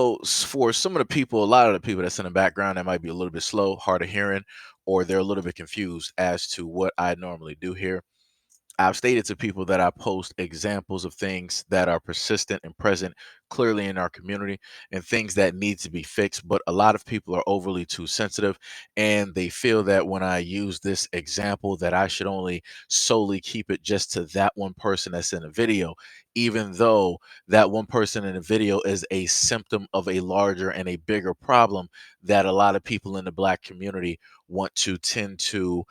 So for some of the people, a lot of the people that's in the background that might be a little bit slow, hard of hearing, or they're a little bit confused as to what I normally do here. I've stated to people that I post examples of things that are persistent and present clearly in our community and things that need to be fixed. But a lot of people are overly too sensitive and they feel that when I use this example that I should only solely keep it just to that one person that's in a video, even though that one person in a video is a symptom of a larger and a bigger problem that a lot of people in the Black community want to tend to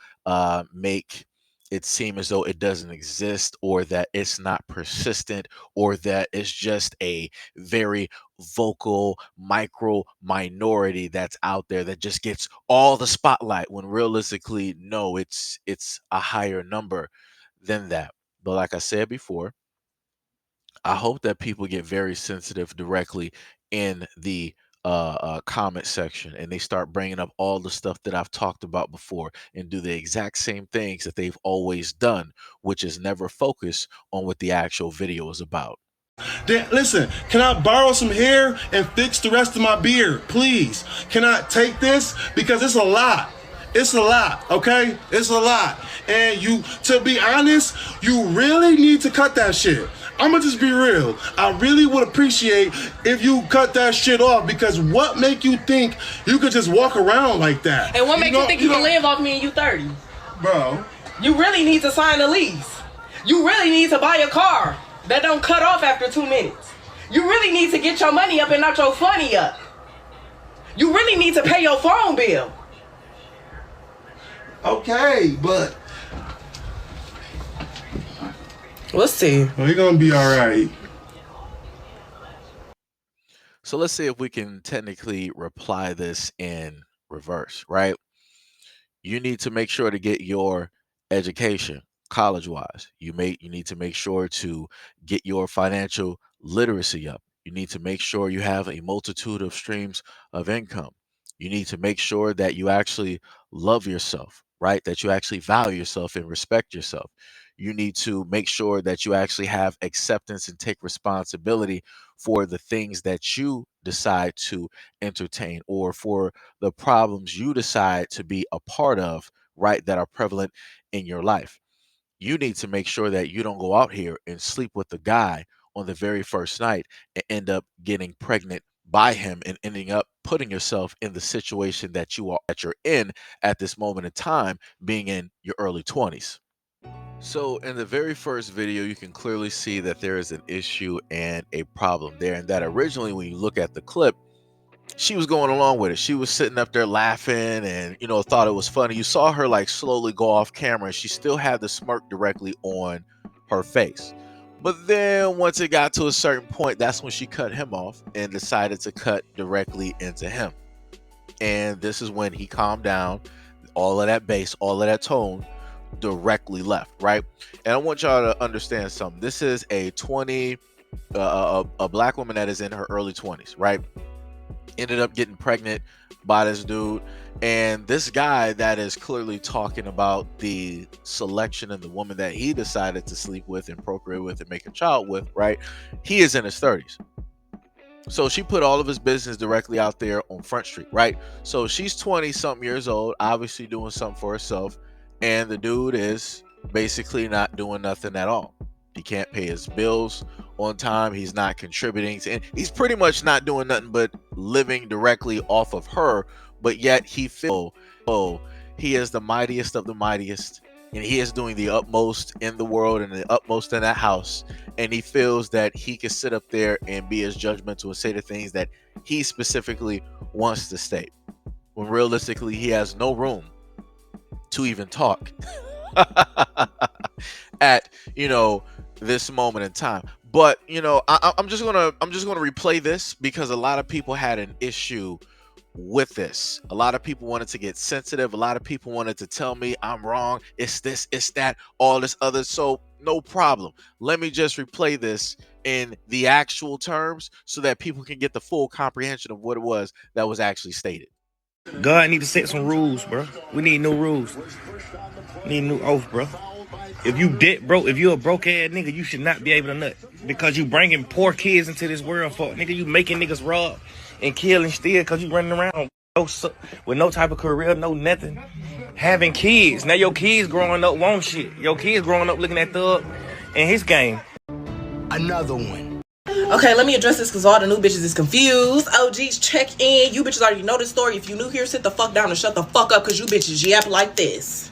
make it seem as though it doesn't exist, or that it's not persistent, or that it's just a very vocal micro minority that's out there that just gets all the spotlight, when realistically no, it's a higher number than that. But like I said before, I hope that people get very sensitive directly in the comment section, and they start bringing up all the stuff that I've talked about before and do the exact same things that they've always done, which is never focus on what the actual video is about. Then, listen, can I borrow some hair and fix the rest of my beard, please? Can I take this? Because it's a lot. It's a lot, okay? It's a lot. And you, to be honest, you really need to cut that shit. I'ma just be real. I really would appreciate if you cut that shit off, because what make you think you could just walk around like that? And what make you think you can live off me and you 30? Bro. You really need to sign a lease. You really need to buy a car that don't cut off after 2 minutes. You really need to get your money up and not your funny up. You really need to pay your phone bill. Okay, but we'll see. well, you're gonna be all right. So let's see if we can technically reply this in reverse, right? You need to make sure to get your education college wise. You need to make sure to get your financial literacy up. You need to make sure you have a multitude of streams of income. You need to make sure that you actually love yourself, right? That you actually value yourself and respect yourself. You need to make sure that you actually have acceptance and take responsibility for the things that you decide to entertain, or for the problems you decide to be a part of, right? That are prevalent in your life. You need to make sure that you don't go out here and sleep with the guy on the very first night and end up getting pregnant by him and ending up putting yourself in the situation that you're in at this moment in time, being in your early 20s. So in the very first video, you can clearly see that there is an issue and a problem there, and that originally when you look at the clip, she was going along with it. She was sitting up there laughing and, thought it was funny. You saw her like slowly go off camera and she still had the smirk directly on her face. But then once it got to a certain point, that's when she cut him off and decided to cut directly into him. And this is when he calmed down. All of that bass, all of that tone directly left, right? And I want y'all to understand something. This is a black woman that is in her early 20s, right? Ended up getting pregnant by this dude, and this guy that is clearly talking about the selection and the woman that he decided to sleep with and procreate with and make a child with, right? He is in his 30s. So she put all of his business directly out there on Front Street, right? So she's 20 something years old, obviously doing something for herself, and the dude is basically not doing nothing at all. He can't pay his bills on time. He's not contributing and he's pretty much not doing nothing but living directly off of her. But yet he feels, oh, he is the mightiest of the mightiest, and he is doing the utmost in the world and the utmost in that house. And he feels that he can sit up there and be as judgmental and say the things that he specifically wants to state, when realistically he has no room to even talk at this moment in time. But I'm just gonna replay this because a lot of people had an issue with this. A lot of people wanted to get sensitive. A lot of people wanted to tell me I'm wrong. It's this, it's that, all this other. So no problem. Let me just replay this in the actual terms so that people can get the full comprehension of what it was that was actually stated. God need to set some rules, bro. We need new rules. We need a new oath, bro. If you a broke ass nigga, you should not be able to nut because you bringing poor kids into this world for nigga. You making niggas rob and kill and steal because you running around with no type of career, no nothing. Having kids. Now your kids growing up won't shit. Your kids growing up looking at Thug and his game. Another one. Okay, let me address this because all the new bitches is confused. OGs, check in. You bitches already know this story. If you new here, sit the fuck down and shut the fuck up because you bitches yap like this.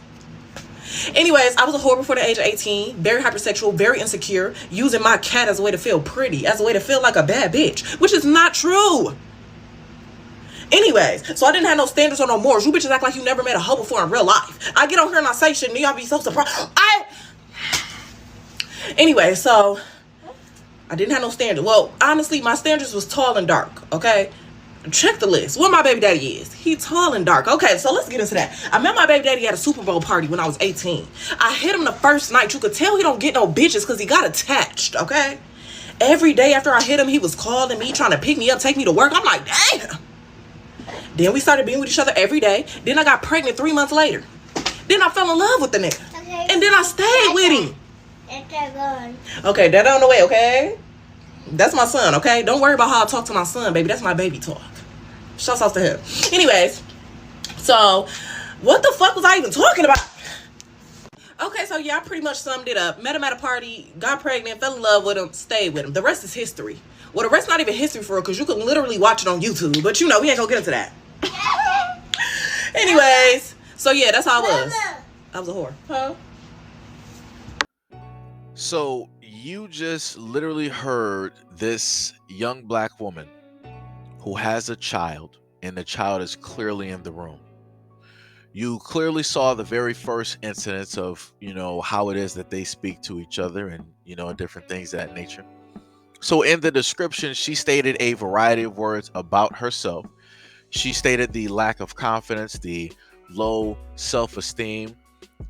Anyways, I was a whore before the age of 18, very hypersexual, very insecure, using my cat as a way to feel pretty, as a way to feel like a bad bitch, which is not true. Anyways, so I didn't have no standards or no morals. You bitches act like you never met a hoe before in real life. I get on here and I say shit and y'all be so surprised. Anyway, so I didn't have no standard. Well, honestly, my standards was tall and dark, okay? Check the list. What my baby daddy is. He tall and dark. Okay, so let's get into that. I met my baby daddy at a Super Bowl party when I was 18. I hit him the first night. You could tell he don't get no bitches because he got attached, okay? Every day after I hit him, he was calling me, trying to pick me up, take me to work. I'm like, damn. Then we started being with each other every day. Then I got pregnant 3 months later. Then I fell in love with the nigga. Okay. And then I stayed with him. Okay, that on the way, okay? That's my son, okay? Don't worry about how I talk to my son, baby. That's my baby talk. Shouts out to him. Anyways, so what the fuck was I even talking about? Okay, so yeah, I pretty much summed it up. Met him at a party, got pregnant, fell in love with him, stayed with him. The rest is history. Well, the rest not even history for real, because you can literally watch it on YouTube. But you know, we ain't gonna get into that. Anyways, so yeah, that's how I was. I was a whore. Huh? So you just literally heard this young black woman who has a child, and the child is clearly in the room. You clearly saw the very first incidents of, how it is that they speak to each other and, different things of that nature. So in the description, she stated a variety of words about herself. She stated the lack of confidence, the low self-esteem,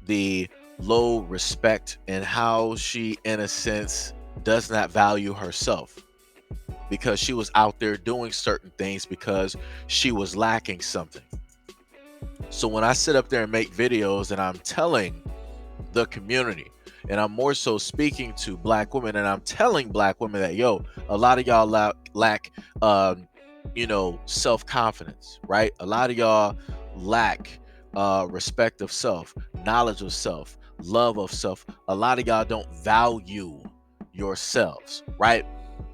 the low respect, and how she, in a sense, does not value herself because she was out there doing certain things because she was lacking something. So when I sit up there and make videos and I'm telling the community, and I'm more so speaking to black women, and I'm telling black women that, a lot of y'all lack self-confidence, right? A lot of y'all lack respect of self, knowledge of self, love of self. A lot of y'all don't value yourselves, right?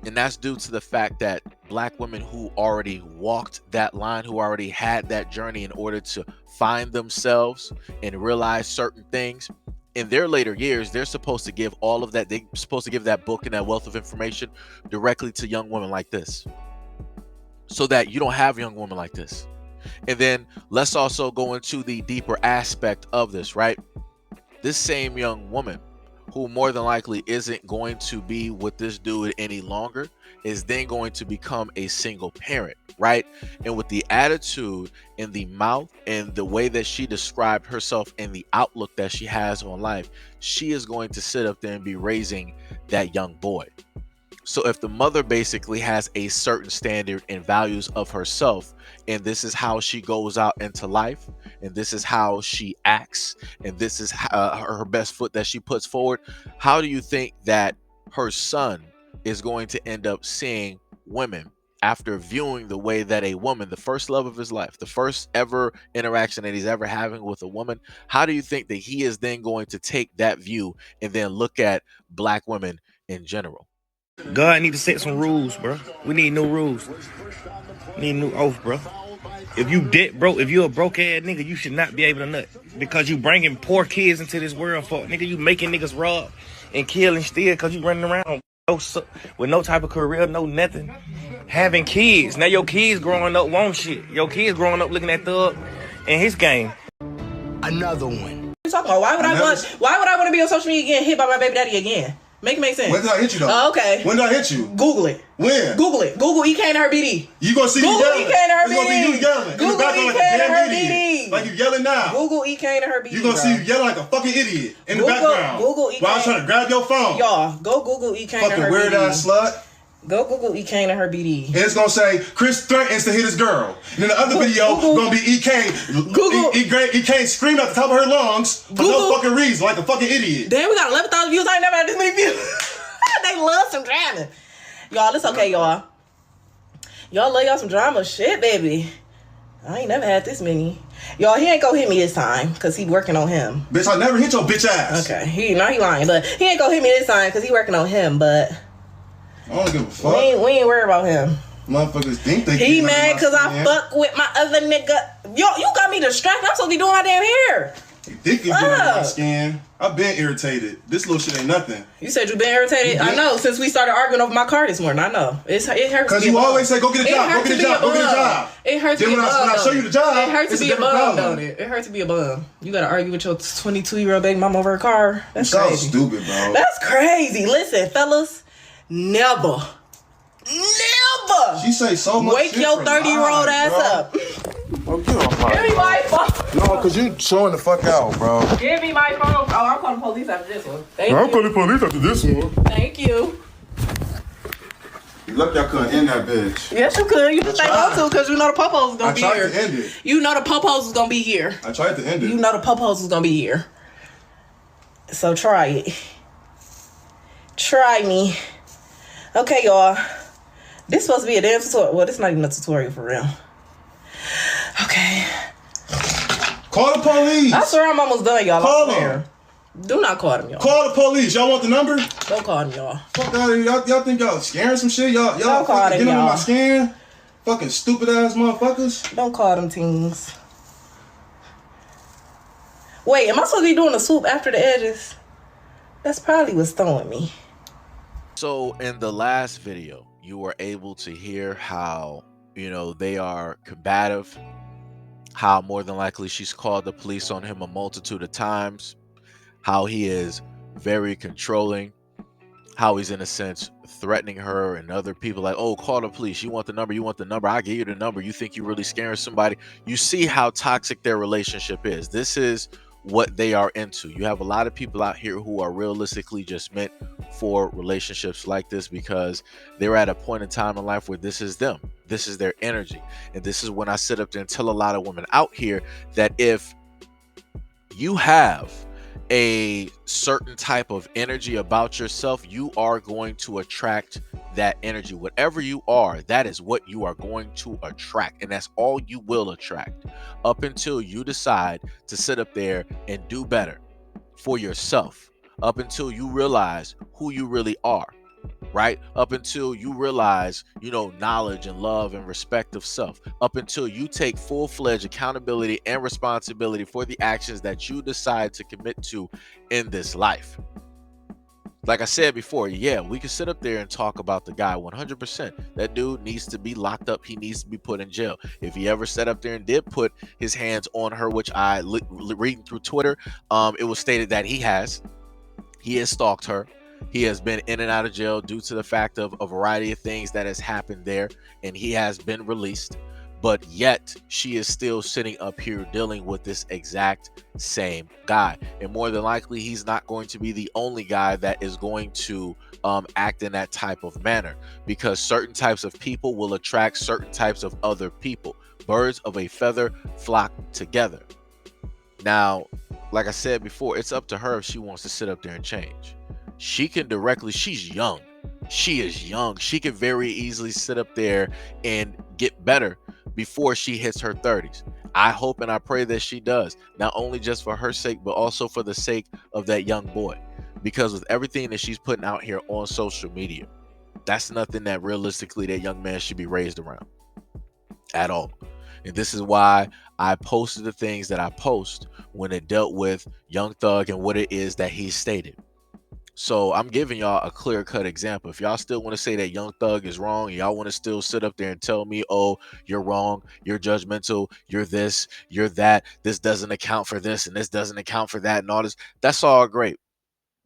And that's due to the fact that black women who already walked that line, who already had that journey in order to find themselves and realize certain things, in their later years, they're supposed to give all of that. They're supposed to give that book and that wealth of information directly to young women like this, so that you don't have young women like this. And then let's also go into the deeper aspect of this, right? This same young woman, who more than likely isn't going to be with this dude any longer, is then going to become a single parent, right? And with the attitude and the mouth and the way that she described herself and the outlook that she has on life, she is going to sit up there and be raising that young boy. So if the mother basically has a certain standard and values of herself, and this is how she goes out into life, and this is how she acts, and this is her best foot that she puts forward, how do you think that her son is going to end up seeing women after viewing the way that a woman, the first love of his life, the first ever interaction that he's ever having with a woman, how do you think that he is then going to take that view and then look at black women in general? God need to set some rules, bro. We need new rules. We need new oath, bro. If you a broke ass nigga, you should not be able to nut because you bringing poor kids into this world for nigga. You making niggas rob and kill and steal because you running around with no type of career, no nothing. Having kids. Now your kids growing up won't shit. Your kids growing up looking at Thug and his game. Another one. What you talking about? Why would I want to be on social media getting hit by my baby daddy again? Make it make sense. When did I hit you though? Oh, okay. When did I hit you? Google it. When? Google it. Google EK and her BD. You gonna see me Google yelling. EK and her It's gonna be you BD. yelling. Google In the background EK like a and her damn idiot. BD. Like you yelling now. Google EK and her BD. You gonna see you yelling like a fucking idiot in the background. Google EK. While I was trying to grab your phone. Y'all, go Google EK and her fucking weird BD. ass slut. Go Google E. Kane and her BD. And it's gonna say Chris threatens to hit his girl. And then the other video gonna be E. Kane. Google. E. Kane screaming at the top of her lungs for no fucking reason, like a fucking idiot. Damn, we got 11,000 views. I ain't never had this many views. They love some drama. Y'all, it's okay, y'all. Y'all love y'all some drama. Shit, baby. I ain't never had this many. Y'all, he ain't gonna hit me this time because he working on him. Bitch, I never hit your bitch ass. Okay, he lying, but he ain't gonna hit me this time because he working on him, but I don't give a fuck. We ain't worried about him. Motherfuckers think they He mad because I fuck with my other nigga. Yo, you got me distracted. I'm supposed to be doing my damn hair. You think you get under my skin? I've been irritated. This little shit ain't nothing. You said you been irritated? I know, since we started arguing over my car this morning. I know. It hurts. Because you always say, go get a job, go get a job, go get a job. It hurts to be a bum. When I show you the job, it hurts to be a bum, don't it? It hurts to be a bum. You gotta argue with your 22-year-old baby mama over a car. That's crazy. Stupid, bro. That's crazy. Listen, fellas, never. She say so much. Wake your 30-year-old ass up. Oh, get off my Give me my phone. No, because you showing the fuck out, bro. Give me my phone. Oh, I'm calling the police after this one. Thank you. I'm calling the police after this one. Thank you. You lucky I couldn't end that bitch. Yes, you could. You just ain't want to because you know the popos is going to be here. I tried to end it. You know the popos is going to be here. I tried to end it. You know the popos is going to be here. So try it. Try me. Okay, y'all. This supposed to be a damn tutorial. Well, this not even a tutorial for real. Okay. Call the police. I swear I'm almost done, y'all. Call them. Do not call them, y'all. Call the police. Y'all want the number? Don't call them, y'all. Fuck out of here. Y'all think y'all scaring some shit? Y'all Don't call them, getting under y'all. my skin? Fucking stupid ass motherfuckers. Don't call them teens. Wait, am I supposed to be doing a swoop after the edges? That's probably what's throwing me. So in the last video, you were able to hear how, they are combative, how more than likely she's called the police on him a multitude of times, how he is very controlling, how he's in a sense threatening her and other people like, oh, call the police. You want the number, I give you the number. You think you're really scaring somebody. You see how toxic their relationship is. This is what they are into. You have a lot of people out here who are realistically just meant for relationships like this because they're at a point in time in life where this is them. This is their energy. And this is when I sit up there and tell a lot of women out here that if you have a certain type of energy about yourself, you are going to attract that energy. Whatever you are, that is what you are going to attract, and that's all you will attract up until you decide to sit up there and do better for yourself, up until you realize who you really are, right? Up until you realize, knowledge and love and respect of self, up until you take full-fledged accountability and responsibility for the actions that you decide to commit to in this life. Like I said before, yeah, we can sit up there and talk about the guy 100%. That dude needs to be locked up. He needs to be put in jail. If he ever sat up there and did put his hands on her, which I reading through Twitter, it was stated that he has stalked her. He has been in and out of jail due to the fact of a variety of things that has happened there, and he has been released. But yet she is still sitting up here dealing with this exact same guy. And more than likely, he's not going to be the only guy that is going to act in that type of manner, because certain types of people will attract certain types of other people. Birds of a feather flock together. Now, like I said before, it's up to her if she wants to sit up there and change. She can directly, she's young. She is young. She can very easily sit up there and get better before she hits her 30s. I hope and I pray that she does, not only just for her sake, but also for the sake of that young boy. Because with everything that she's putting out here on social media, that's nothing that realistically that young man should be raised around at all. And this is why I posted the things that I post when it dealt with Young Thug and what it is that he stated. So I'm giving y'all a clear-cut example. If y'all still want to say that Young Thug is wrong, y'all want to still sit up there and tell me, oh, you're wrong, you're judgmental, you're this, you're that, this doesn't account for this, and this doesn't account for that, and all this, that's all great.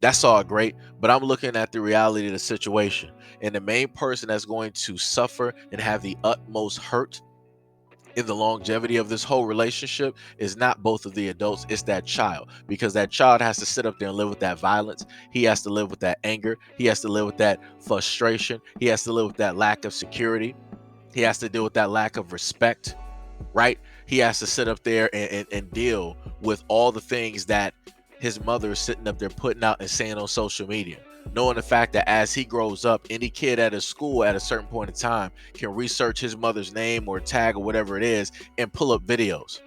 That's all great, but I'm looking at the reality of the situation. And the main person that's going to suffer and have the utmost hurt in the longevity of this whole relationship is not both of the adults, it's that child. Because that child has to sit up there and live with that violence. He has to live with that anger. He has to live with that frustration. He has to live with that lack of security. He has to deal with that lack of respect, right? He has to sit up there and deal with all the things that his mother is sitting up there putting out and saying on social media. Knowing the fact that as he grows up, any kid at his school at a certain point in time can research his mother's name or tag or whatever it is and pull up videos.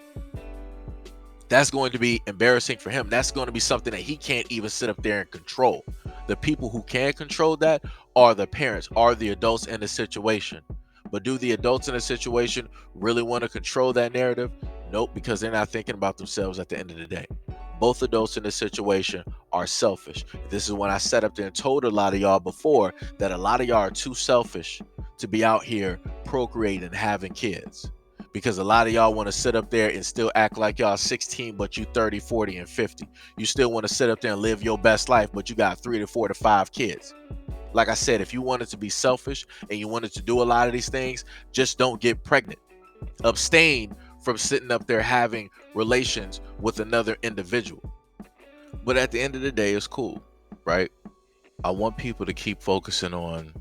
That's going to be embarrassing for him. That's going to be something that he can't even sit up there and control. The people who can control that are the parents, are the adults in the situation. But do the adults in the situation really want to control that narrative? Nope, because they're not thinking about themselves at the end of the day. Both adults in this situation are selfish. This is when I sat up there and told a lot of y'all before that a lot of y'all are too selfish to be out here procreating and having kids. Because a lot of y'all want to sit up there and still act like y'all 16, but you 30, 40, and 50. You still want to sit up there and live your best life, but you got 3 to 4 to 5 kids. Like I said, if you wanted to be selfish and you wanted to do a lot of these things, just don't get pregnant. Abstain from sitting up there having relations with another individual. But at the end of the day, it's cool, right? I want people to keep focusing on,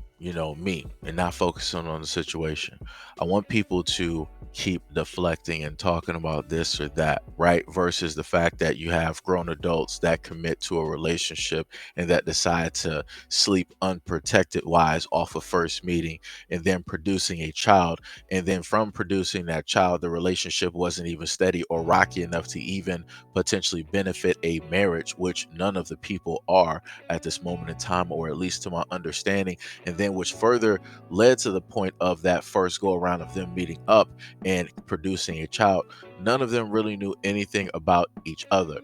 me and not focusing on the situation. I want people to keep deflecting and talking about this or that, right? Versus the fact that you have grown adults that commit to a relationship and that decide to sleep unprotected wise off of first meeting and then producing a child. And then from producing that child, the relationship wasn't even steady or rocky enough to even potentially benefit a marriage, which none of the people are at this moment in time, or at least to my understanding. And then which further led to the point of that first go around of them meeting up and producing a child. None of them really knew anything about each other.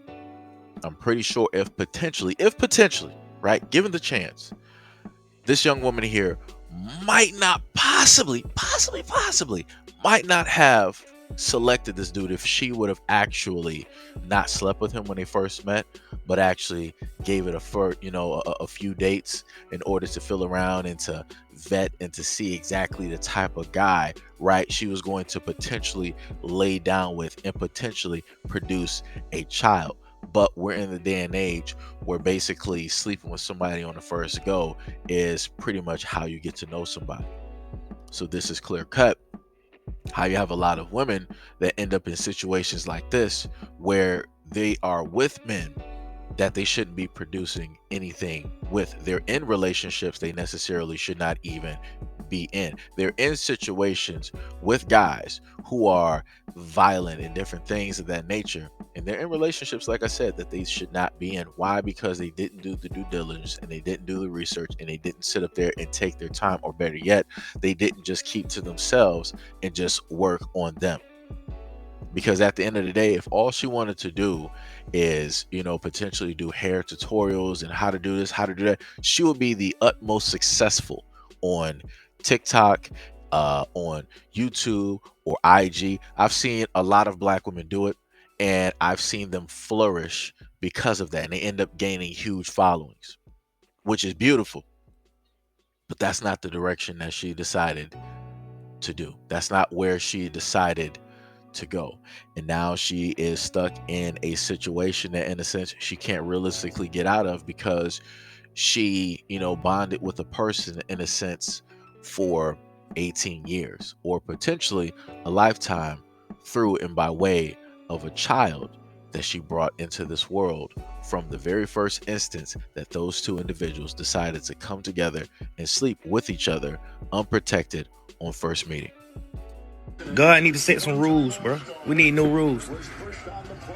I'm pretty sure if potentially, right, given the chance, this young woman here might not possibly might not have selected this dude if she would have actually not slept with him when they first met, but actually gave it a few dates in order to feel around and to vet and to see exactly the type of guy, right, she was going to potentially lay down with and potentially produce a child. But we're in the day and age where basically sleeping with somebody on the first go is pretty much how you get to know somebody. So this is clear cut how you have a lot of women that end up in situations like this where they are with men that they shouldn't be producing anything with. They're in relationships they necessarily should not even be in. They're in situations with guys who are violent and different things of that nature. And they're in relationships, like I said, that they should not be in. Why? Because they didn't do the due diligence and they didn't do the research and they didn't sit up there and take their time, or better yet, they didn't just keep to themselves and just work on them. Because at the end of the day, if all she wanted to do is, potentially do hair tutorials and how to do this, how to do that, she would be the utmost successful on TikTok, on YouTube or IG. I've seen a lot of black women do it, and I've seen them flourish because of that. And they end up gaining huge followings, which is beautiful. But that's not the direction that she decided to do. That's not where she decided to go. And now she is stuck in a situation that in a sense she can't realistically get out of, because she bonded with a person in a sense for 18 years or potentially a lifetime through and by way of a child that she brought into this world from the very first instance that those two individuals decided to come together and sleep with each other unprotected on first meeting. God need to set some rules, bro. We need new rules.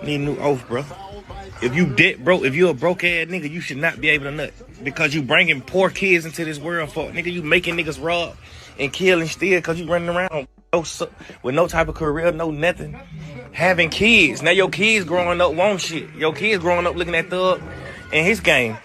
We need new oath, bro. If you're a broke ass nigga, you should not be able to nut, because you bringing poor kids into this world. For nigga, you making niggas rob and kill and steal because you running around with no type of career, no nothing. Having kids. Now your kids growing up want shit. Your kids growing up looking at Thug and his game.